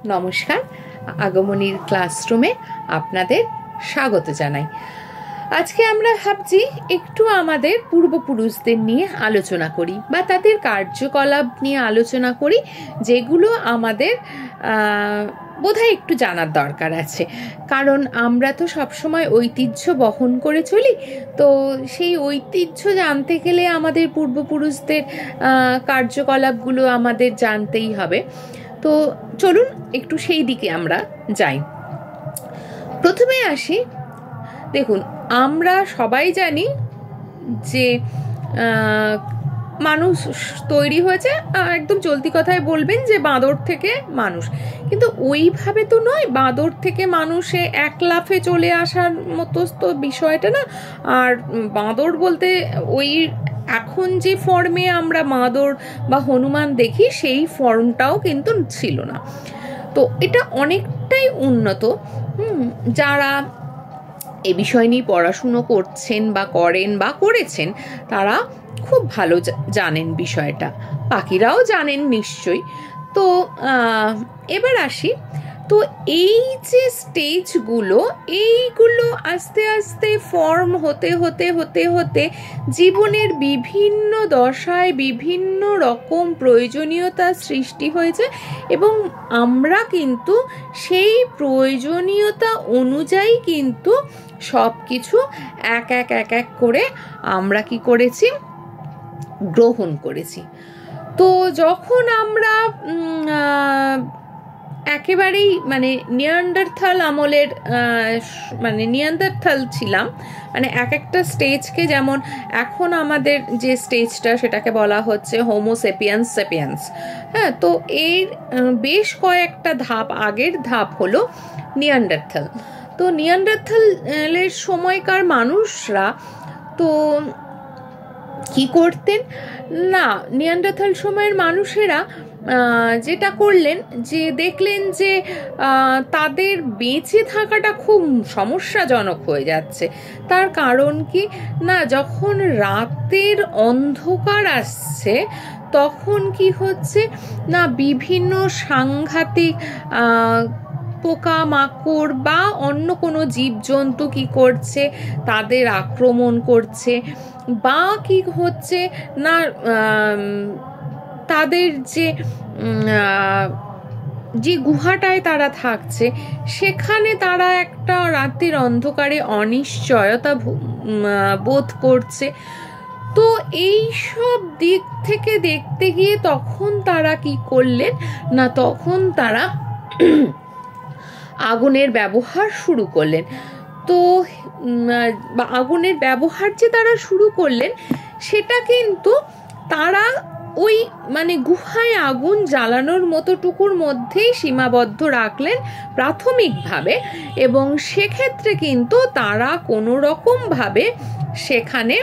নমস্কার, আগমনীর ক্লাসরুমে আপনাদের স্বাগত জানাই। আজকে আমরা ভাবছি একটু আমাদের পূর্বপুরুষদের নিয়ে আলোচনা করি বা তাদের কার্যকলাপ নিয়ে আলোচনা করি, যেগুলো আমাদের বোধহয় একটু জানার দরকার আছে। কারণ আমরা তো সবসময় ঐতিহ্য বহন করে চলি, তো সেই ঐতিহ্য জানতে গেলে আমাদের পূর্বপুরুষদের কার্যকলাপগুলো আমাদের জানতেই হবে। তো চলুন একটু সেই দিকে আমরা যাই। প্রথমে আসি, দেখুন আমরা সবাই জানি যে মানুষ তৈরি হয়েছে, একদম চলতি কথায় বলবেন যে বাঁদর থেকে মানুষ, কিন্তু ওইভাবে তো নয়। বাঁদর থেকে মানুষে এক লাফে চলে আসার মতো তো বিষয়টা না। আর বাঁদর বলতে ওই এখন যে ফর্মে আমরা বাঁদর বা হনুমান দেখি সেই ফর্মটাও কিন্তু ছিল না। তো এটা অনেকটাই উন্নত। যারা এ বিষয় নিয়ে পড়াশুনো করছেন বা করেন বা করেছেন তারা খুব ভালো জানেন বিষয়টা, বাকিরাও জানেন নিশ্চয়ই। তো এবার আসি, তো এই যে স্টেজগুলো, এইগুলো আস্তে আস্তে ফর্ম হতে হতে হতে হতে জীবনের বিভিন্ন দশায় বিভিন্ন রকম প্রয়োজনীয়তা সৃষ্টি হয়েছে, এবং আমরা কিন্তু সেই প্রয়োজনীয়তা অনুযায়ী কিন্তু সব কিছু এক এক এক এক করে আমরা কি করেছি, গ্রহণ করেছি। তো যখন আমরা একেবারেই নিয়ান্ডারথাল আমলের নিয়ান্ডারথাল ছিলাম, এক একটা স্টেজকে, যেমন এখন আমাদের যে স্টেজটা সেটাকে বলা হচ্ছে হোমো সেপিয়েন্স সেপিয়েন্স। হ্যাঁ, তো এর বেশ কয়েকটা ধাপ, আগের ধাপ হলো নিয়ান্ডারথাল। তো নিয়ান্ডারথালের সময়কার মানুষরা তো কি করতেন না, নিয়ান্ডারথাল সময়ের মানুষেরা যেটা করলেন যে দেখলেন যে তাদের বেঁচে থাকাটা খুব সমস্যাজনক হয়ে যাচ্ছে। তার কারণ কি না, যখন রাতের অন্ধকার আসছে তখন কি হচ্ছে না, বিভিন্ন সাংঘাতিক পোকামাকড় বা অন্য কোনো জীবজন্তু কি করছে, তাদের আক্রমণ করছে, বা কি হচ্ছে না, তাদের যে গুহাটায় তারা থাকছে সেখানে তারা একটা রাতের অন্ধকারে অনিশ্চয়তা বোধ করছে। তো এই সব দিক থেকে দেখতে গিয়ে তখন তারা কি করলেন না, তখন তারা আগুনের ব্যবহার শুরু করলেন। তো আগুনের ব্যবহার যে তারা শুরু করলেন সেটা কিন্তু তারা ওই গুহায় আগুন জ্বালানোর মতোটুকুর মধ্যেই সীমাবদ্ধ রাখলেন প্রাথমিকভাবে, এবং সেক্ষেত্রে কিন্তু তারা কোনো রকমভাবে সেখানে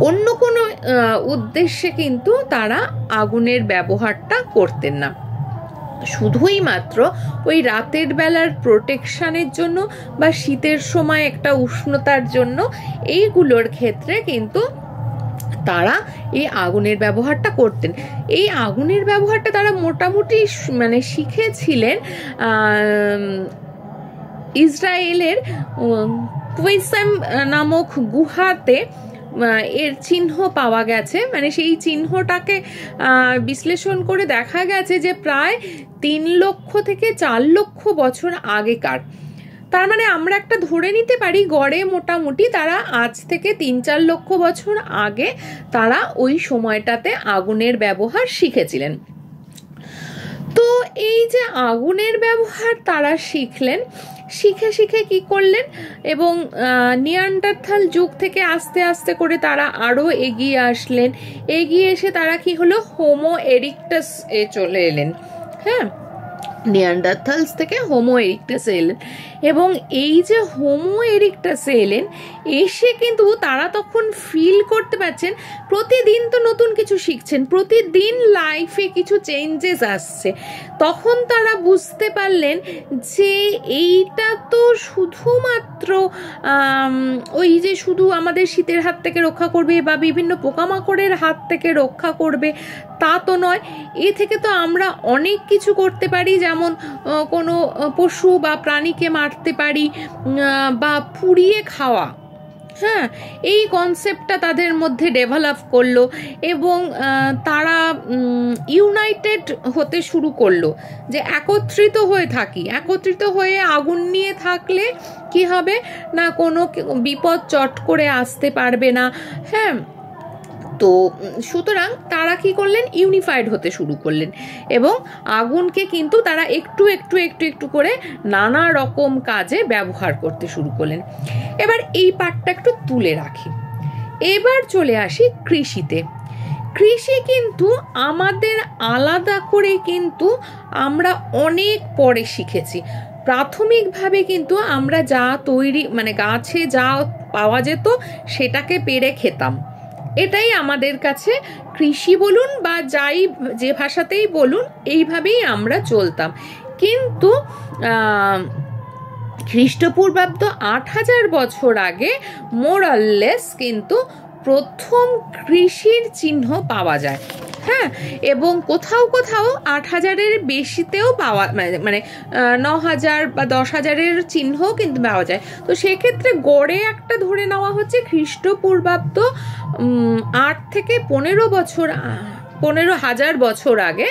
অন্য কোনো উদ্দেশ্যে কিন্তু তারা আগুনের ব্যবহারটা করতেন না। শুধুই মাত্র ওই রাতের বেলার প্রোটেকশনের জন্য বা শীতের সময় একটা উষ্ণতার জন্য, এইগুলোর ক্ষেত্রে কিন্তু তারা এই আগুনের ব্যবহারটা করতেন। এই আগুনের ব্যবহারটা তারা মোটামুটি শিখেছিলেন ইসরায়েলের কুইসাম নামক গুহাতে। এর চিহ্ন পাওয়া গেছে, সেই চিহ্নটাকে বিশ্লেষণ করে দেখা গেছে যে প্রায় 3 লক্ষ থেকে 4 লক্ষ বছর আগেকার। তার আমরা একটা ধরে নিতে পারি গড়ে মোটামুটি তারা আজ থেকে 3-4 লক্ষ বছর আগে তারা ওই সময়টাতে আগুনের ব্যবহার শিখেছিলেন। তো এই যে আগুনের ব্যবহার তারা শিখলেন, শিখে শিখে কি করলেন, এবং নিয়ান্ডারথাল যুগ থেকে আস্তে আস্তে করে তারা আরো এগিয়ে আসলেন। এগিয়ে এসে তারা কি হলো, হোমো এরিক্টাস এ চলে এলেন। হ্যাঁ, নিয়ান্ডারথালস থেকে হোমো এরিক্টাসে এলেন, এবং এই যে হোমো এরিক্টাসে এলেন, এসে কিন্তু তারা তখন ফিল করতে পারছেন প্রতিদিন তো নতুন কিছু শিখছেন, প্রতিদিন লাইফে কিছু চেঞ্জেস আসছে। তখন তারা বুঝতে পারলেন যে এইটা তো শুধুমাত্র ওই যে শুধু আমাদের শীতের হাত থেকে রক্ষা করবে বা বিভিন্ন পোকামাকড়ের হাত থেকে রক্ষা করবে তা তো নয়, এ থেকে তো আমরা অনেক কিছু করতে পারি, যেমন কোনো পশু বা প্রাণীকে মারতে পারি বা পুড়িয়ে খাওয়া, হ্যাঁ, এই কনসেপ্টটা তাদের মধ্যে ডেভেলপ করলো এবং তারা ইউনাইটেড হতে শুরু করলো, যে একত্রিত হয়ে থাকি, একত্রিত হয়ে আগুন নিয়ে থাকলে কি হবে না কোনো বিপদ চট করে আসতে পারবে না, হ্যাঁ। তো সুতরাং তারা কি করলেন, ইউনিফাইড হতে শুরু করলেন এবং আগুনকে কিন্তু তারা একটু একটু একটু একটু করে নানা রকম কাজে ব্যবহার করতে শুরু করলেন। এবার এই পার্টটা একটু তুলে রাখি, এবার চলে আসি কৃষিতে। কৃষি কিন্তু আমাদের আলাদা করে কিন্তু আমরা অনেক পরে শিখেছি। প্রাথমিকভাবে কিন্তু আমরা যা তৈরি মানে গাছে যা পাওয়া যেত সেটাকে পেড়ে খেতাম, এটাই আমাদের কাছে কৃষি বলুন বা যাই যে ভাষাতেই বলুন, এইভাবেই আমরা চলতাম। কিন্তু খ্রিস্টপূর্বাব্দ ৮,০০০ বছর আগে মোরাললেস কিন্তু প্রথম কৃষির চিহ্ন পাওয়া যায়, হ্যাঁ, এবং কোথাও কোথাও ৮,০০০-এর বেশিতেও পাওয়া মানে ৯,০০০ বা ১০,০০০-এর চিহ্নও কিন্তু পাওয়া যায়। তো সেক্ষেত্রে গড়ে একটা ধরে নেওয়া হচ্ছে খ্রিস্টপূর্বাব্দ ৮ থেকে ১৫,০০০ বছর আগে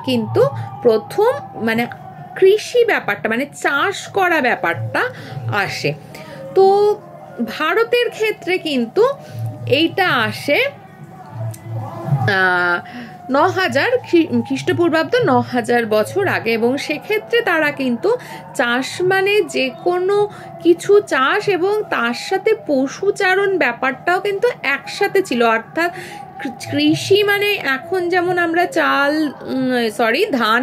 কিন্তু প্রথম মানে কৃষি ব্যাপারটা মানে চাষ করা ব্যাপারটা আসে। তো ভারতের ক্ষেত্রে কিন্তু এইটা আসে ৯,০০০ খ্রিস্টপূর্বাব্দ ৯,০০০ বছর আগে, এবং সেক্ষেত্রে তারা কিন্তু চাষ মানে যে কোনো কিছু চাষ এবং তার সাথে পশুচারণ ব্যাপারটাও কিন্তু একসাথে ছিল। অর্থাৎ কৃষি মানে এখন যেমন আমরা ধান,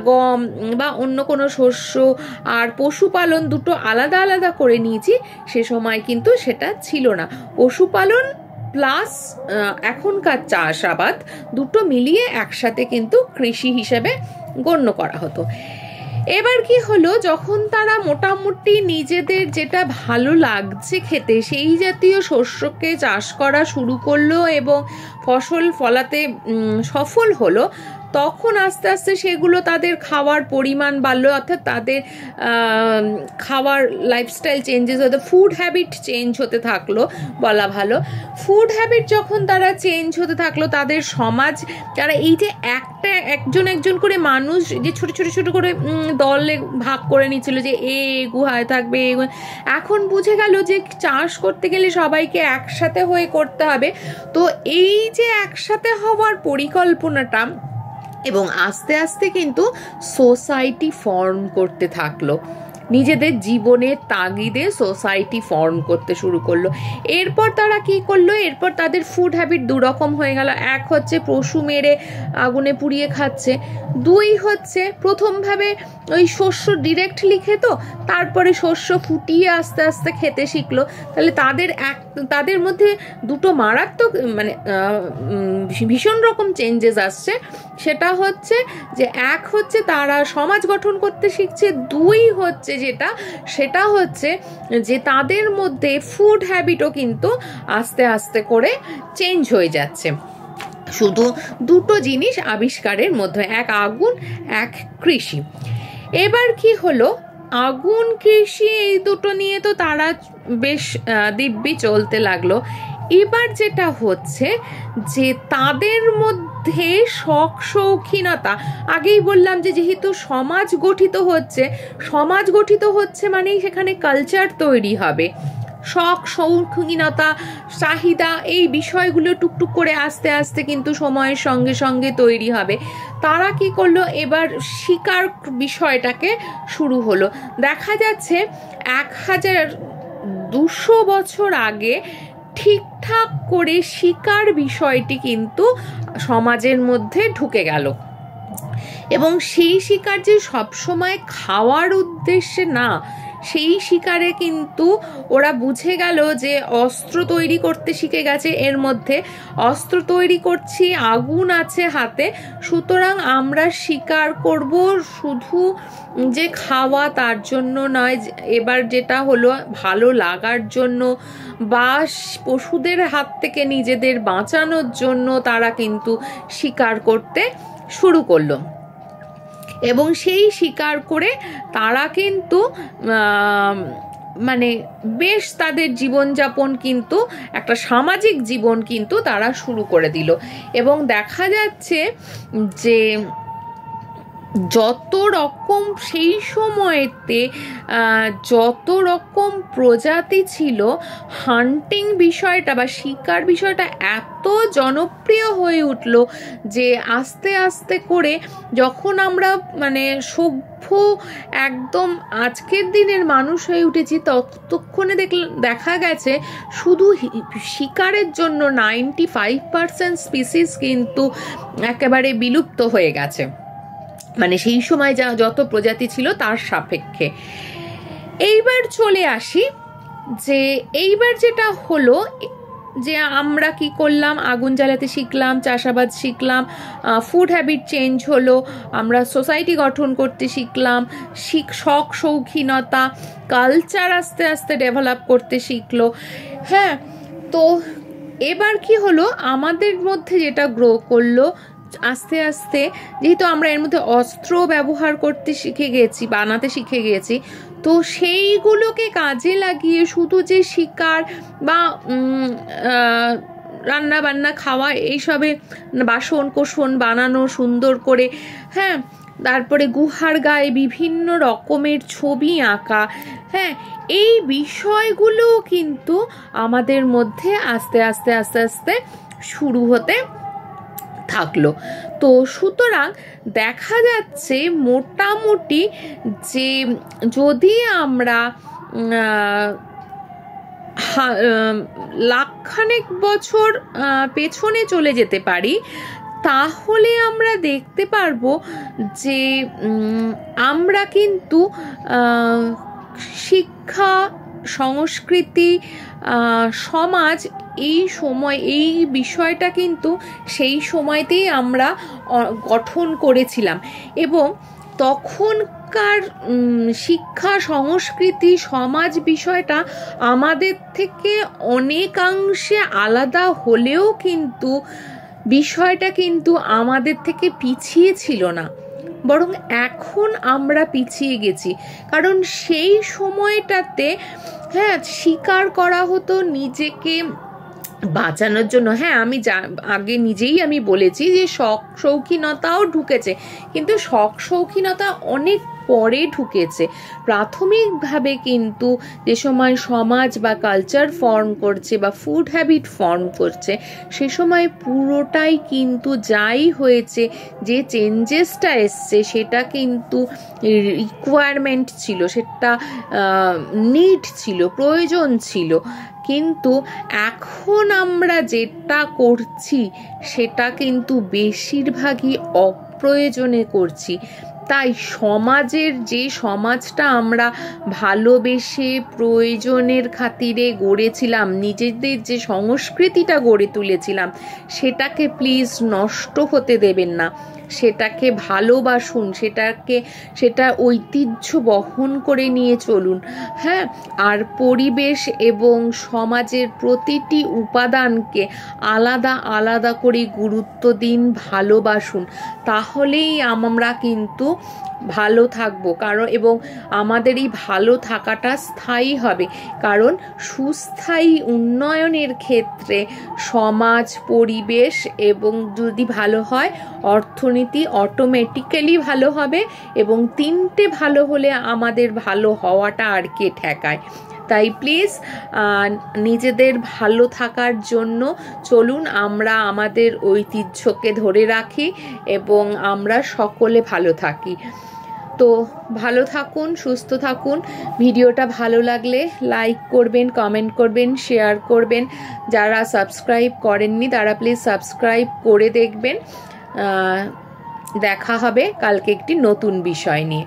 গম বা অন্য কোনো শস্য আর পশুপালন দুটো আলাদা আলাদা করে নিয়েছি, সে সময় কিন্তু সেটা ছিল না। পশুপালন প্লাস এখনকার চাষাবাদ দুটো মিলিয়ে একসাথে কিন্তু কৃষি হিসেবে গণ্য করা হতো। এবার কি হলো, যখন তারা মোটামুটি নিজেদের যেটা ভালো লাগছে খেতে সেই জাতীয় শস্যকে চাষ করা শুরু করলো এবং ফসল ফলাতে সফল হলো, তখন আস্তে আস্তে সেগুলো তাদের খাওয়ার পরিমাণ বাড়লো, অর্থাৎ তাদের খাওয়ার লাইফস্টাইল চেঞ্জেস হতো, ফুড হ্যাবিট চেঞ্জ হতে থাকলো বলা ভালো। ফুড হ্যাবিট যখন তারা চেঞ্জ হতে থাকলো, তাদের সমাজ, তারা এই যে একজন করে মানুষ যে ছোট ছোট ছোট করে দলে ভাগ করে নিচ্ছিল যে এ গুহায় থাকবে, এখন বুঝে গেল যে চাষ করতে গেলে সবাইকে একসাথে হয়ে করতে হবে। তো এই যে একসাথে হওয়ার পরিকল্পনাটা এবং আস্তে আস্তে কিন্তু সোসাইটি ফর্ম করতে থাকলো, নিজেদের জীবনের তাগিদে সোসাইটি ফর্ম করতে শুরু করলো। এরপর তারা কি করলো, এরপর তাদের ফুড হ্যাবিট দুরকম হয়ে গেল। এক হচ্ছে পশু মেরে আগুনে পুড়িয়ে খাচ্ছে, দুই হচ্ছে প্রথমভাবে ওই শস্য ডিরেক্টলি খেত, তারপরে শস্য ফুটিয়ে আস্তে আস্তে খেতে শিখলো। তাহলে তাদের মধ্যে দুটো মারাত্মক মানে ভীষণ রকম চেঞ্জেস আসছে। সেটা হচ্ছে যে এক হচ্ছে তারা সমাজ গঠন করতে শিখছে, দুই হচ্ছে সেটা হচ্ছে যে তাদের মধ্যে ফুড হ্যাবিটও কিন্তু আস্তে আস্তে করে চেঞ্জ হয়ে যাচ্ছে। শুধু দুটো জিনিস আবিষ্কারের মধ্যে, এক আগুন, এক কৃষি। এবার কি হলো, আগুন কৃষি এই দুটো নিয়ে তো তারা বেশ দিব্যি চলতে লাগলো। এবার যেটা হচ্ছে যে তাদের মধ্যে শখ শৌখিনতা, আগেই বললাম যে যেহেতু সমাজ গঠিত হচ্ছে মানেই সেখানে কালচার তৈরি হবে, শখ শৌখিনতা চাহিদা এই বিষয়গুলো টুকটুক করে আস্তে আস্তে কিন্তু সময়ের সঙ্গে সঙ্গে তৈরি হবে। তারা কি করলো, এবার শিকার বিষয়টাকে শুরু হলো। দেখা যাচ্ছে 1,200 বছর আগে ঠিকঠাক করে শিকার বিষয়টি কিন্তু সমাজের মধ্যে ঢুকে গেল, এবং সেই শিকার যে সবসময় খাওয়ার উদ্দেশ্যে না, সেই শিকারে কিন্তু ওরা বুঝে গেল যে অস্ত্র তৈরি করতে শিখে গেছে, এর মধ্যে অস্ত্র তৈরি করছি, আগুন আছে হাতে, সুতরাং আমরা শিকার করব শুধু যে খাওয়া তার জন্য নয়, এবার যেটা হলো ভালো লাগার জন্য বা পশুদের হাত থেকে নিজেদের বাঁচানোর জন্য তারা কিন্তু শিকার করতে শুরু করলো। এবং সেই শিকার করে তারা কিন্তু মানে বেশ তাদের জীবনযাপন কিন্তু একটা সামাজিক জীবন কিন্তু তারা শুরু করে দিল। এবং দেখা যাচ্ছে যে যত রকম সেই সময়তে যত রকম প্রজাতি ছিল, হান্টিং বিষয়টা বা শিকার বিষয়টা এত জনপ্রিয় হয়ে উঠল যে আস্তে আস্তে করে যখন আমরা মানে সভ্য একদম আজকের দিনের মানুষ হয়ে উঠেছি, ততক্ষণে দেখা গেছে শুধু শিকারের জন্য 95% স্পিসিস কিন্তু একেবারে বিলুপ্ত হয়ে গেছে, মানে সেই সময় যত প্রজাতি ছিল তার সাপেক্ষে। এইবার চলে আসি যে এইবার যেটা হলো যে আমরা কি করলাম, আগুন জ্বালাতে শিখলাম, চাষাবাদ শিখলাম, ফুড হ্যাবিট চেঞ্জ হলো, আমরা সোসাইটি গঠন করতে শিখলাম, শখ শৌখিনতা কালচার আস্তে আস্তে ডেভেলপ করতে শিখলো। হ্যাঁ, তো এবার কি হলো, আমাদের মধ্যে যেটা গ্রো করলো আস্তে আস্তে, যেহেতু আমরা এর মধ্যে অস্ত্র ব্যবহার করতে শিখে গেছি, বানাতে শিখে গেছি, তো সেইগুলোকে কাজে লাগিয়ে শুধু যে শিকার বা রান্না বান্না খাওয়া এইসবে বাসন কোসন বানানো সুন্দর করে, হ্যাঁ, তারপরে গুহার গায়ে বিভিন্ন রকমের ছবি আঁকা, হ্যাঁ, এই বিষয়গুলো কিন্তু আমাদের মধ্যে আস্তে আস্তে আস্তে আস্তে শুরু হতে থাকলো। তো সুতরাং দেখা যাচ্ছে মোটামুটি যে যদি আমরা লাখখানেক বছর পেছনে চলে যেতে পারি, তাহলে আমরা দেখতে পারবো যে আমরা কিন্তু শিক্ষা, সংস্কৃতি, সমাজ, এই সময় এই বিষয়টা কিন্তু সেই সময়তেই আমরা গঠন করেছিলাম। এবং তখনকার শিক্ষা, সংস্কৃতি, সমাজ বিষয়টা আমাদের থেকে অনেকাংশে আলাদা হলেও কিন্তু বিষয়টা কিন্তু আমাদের থেকে পিছিয়ে ছিল না, বরং এখন আমরা পিছিয়ে গেছি। কারণ সেই সময়টাতে, হ্যাঁ, শিকার করা হতো নিজেকে বাঁচানোর জন্য। হ্যাঁ, আমি আগে নিজেই আমি বলেছি যে শখ শৌখিনতাও ঢুকেছে, কিন্তু শখ শৌখিনতা অনেক পরে ঢুকেছে। প্রাথমিকভাবে কিন্তু যে সময় সমাজ বা কালচার ফর্ম করছে বা ফুড হ্যাবিট ফর্ম করছে, সে সময় পুরোটাই কিন্তু যাই হয়েছে, যে চেঞ্জেসটা এসছে সেটা কিন্তু রিকোয়ারমেন্ট ছিল, সেটা নিড ছিল, প্রয়োজন ছিল। কিন্তু এখন আমরা যেটা করছি সেটা কিন্তু বেশিরভাগই অপ্রয়োজনে করছি। তাই সমাজের যে সমাজটা আমরা ভালোবেসে প্রয়োজনের খাতিরে গড়েছিলাম, নিজেদের যে সংস্কৃতিটা গড়ে তুলেছিলাম, সেটাকে প্লিজ নষ্ট হতে দেবেন না। সেটাকে ভালোবাসুন, সেটা ঐতিহ্য বহন করে নিয়ে চলুন। হ্যাঁ, আর পরিবেশ এবং সমাজের প্রতিটি উপাদানকে আলাদা আলাদা করে গুরুত্ব দিন, ভালোবাসুন। তাহলেই আমরা কিন্তু ভালো থাকবো। কারণ এবং আমাদের এই ভালো থাকাটা স্থায়ী হবে, কারণ সুস্থায়ী উন্নয়নের ক্ষেত্রে সমাজ, পরিবেশ এবং যদি ভালো হয়, অর্থনীতি অটোমেটিক্যালি ভালো হবে। এবং তিনটে ভালো হলে আমাদের ভালো হওয়াটা আর কে ঠেকায়। তাই প্লিজ নিজেদের ভালো থাকার জন্য চলুন আমরা আমাদের ঐতিহ্যকে ধরে রাখি এবং আমরা সকলে ভালো থাকি। তো ভালো থাকুন, সুস্থ থাকুন। ভিডিওটা ভালো লাগলে লাইক করবেন, কমেন্ট করবেন, শেয়ার করবেন। যারা সাবস্ক্রাইব করেননি তারা প্লিজ সাবস্ক্রাইব করে দেখবেন। দেখা হবে কালকে একটি নতুন বিষয় নিয়ে।